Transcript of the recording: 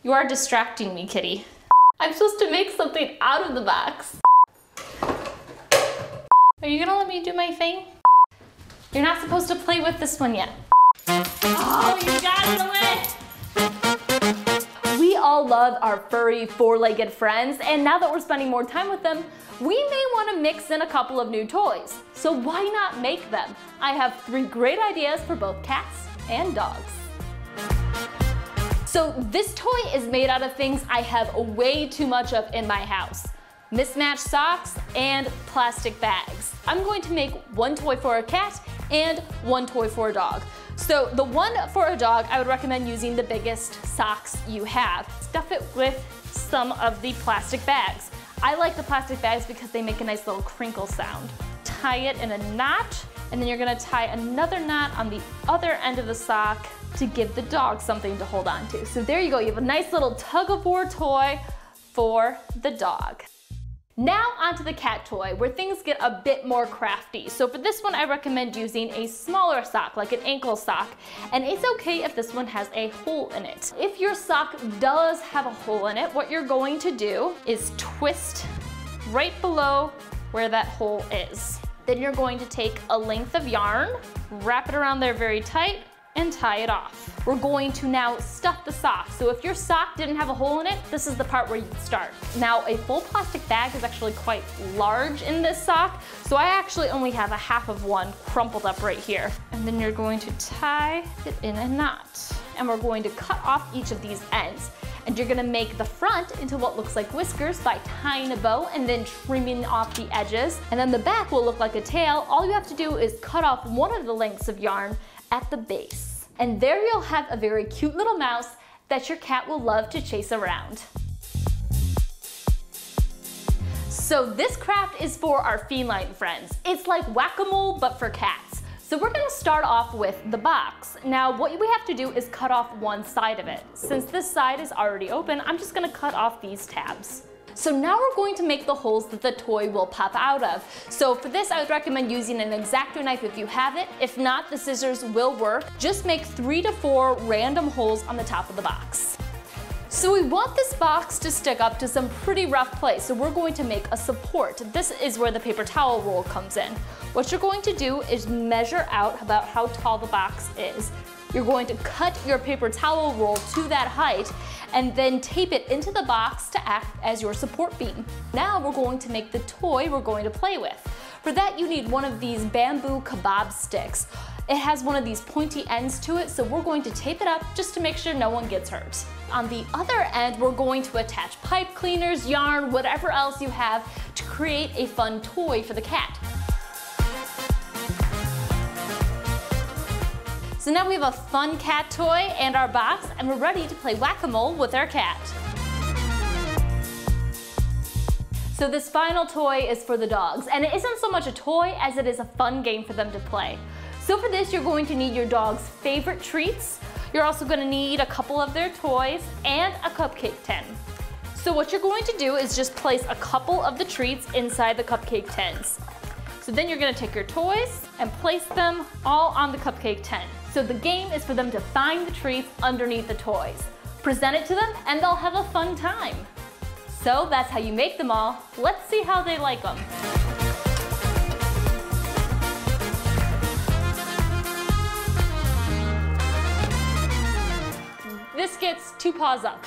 You are distracting me, kitty. I'm supposed to make something out of the box. Are you gonna let me do my thing? You're not supposed to play with this one yet. Oh, you got it away! We all love our furry, four-legged friends, and now that we're spending more time with them, we may want to mix in a couple of new toys. So why not make them? I have 3 great ideas for both cats and dogs. So this toy is made out of things I have way too much of in my house. Mismatched socks and plastic bags. I'm going to make one toy for a cat and one toy for a dog. So the one for a dog, I would recommend using the biggest socks you have. Stuff it with some of the plastic bags. I like the plastic bags because they make a nice little crinkle sound. Tie it in a knot, and then you're gonna tie another knot on the other end of the sock to give the dog something to hold on to. So there you go, you have a nice little tug-of-war toy for the dog. Now onto the cat toy, where things get a bit more crafty. So for this one, I recommend using a smaller sock, like an ankle sock. And it's okay if this one has a hole in it. If your sock does have a hole in it, what you're going to do is twist right below where that hole is. Then you're going to take a length of yarn, wrap it around there very tight, and tie it off. We're going to now stuff the sock. So if your sock didn't have a hole in it, this is the part where you start. Now a full plastic bag is actually quite large in this sock, so I actually only have a half of one crumpled up right here. And then you're going to tie it in a knot. And we're going to cut off each of these ends. And you're gonna make the front into what looks like whiskers by tying a bow and then trimming off the edges. And then the back will look like a tail. All you have to do is cut off one of the lengths of yarn at the base. And there you'll have a very cute little mouse that your cat will love to chase around. So this craft is for our feline friends. It's like whack-a-mole, but for cats. So we're gonna start off with the box. Now what we have to do is cut off one side of it. Since this side is already open, I'm just gonna cut off these tabs. So now we're going to make the holes that the toy will pop out of. So for this, I would recommend using an X-Acto knife if you have it. If not, the scissors will work. Just make 3 to 4 random holes on the top of the box. So we want this box to stick up to some pretty rough place, so we're going to make a support. This is where the paper towel roll comes in. What you're going to do is measure out about how tall the box is. You're going to cut your paper towel roll to that height and then tape it into the box to act as your support beam. Now we're going to make the toy we're going to play with. For that, you need one of these bamboo kebab sticks. It has one of these pointy ends to it, so we're going to tape it up just to make sure no one gets hurt. On the other end, we're going to attach pipe cleaners, yarn, whatever else you have to create a fun toy for the cat. So now we have a fun cat toy and our box, and we're ready to play whack-a-mole with our cat. So this final toy is for the dogs, and it isn't so much a toy as it is a fun game for them to play. So for this, you're going to need your dog's favorite treats. You're also going to need a couple of their toys and a cupcake tin. So what you're going to do is just place a couple of the treats inside the cupcake tins. So then you're going to take your toys and place them all on the cupcake tin. So the game is for them to find the treats underneath the toys. Present it to them and they'll have a fun time. So that's how you make them all. Let's see how they like them. This gets 2 paws up.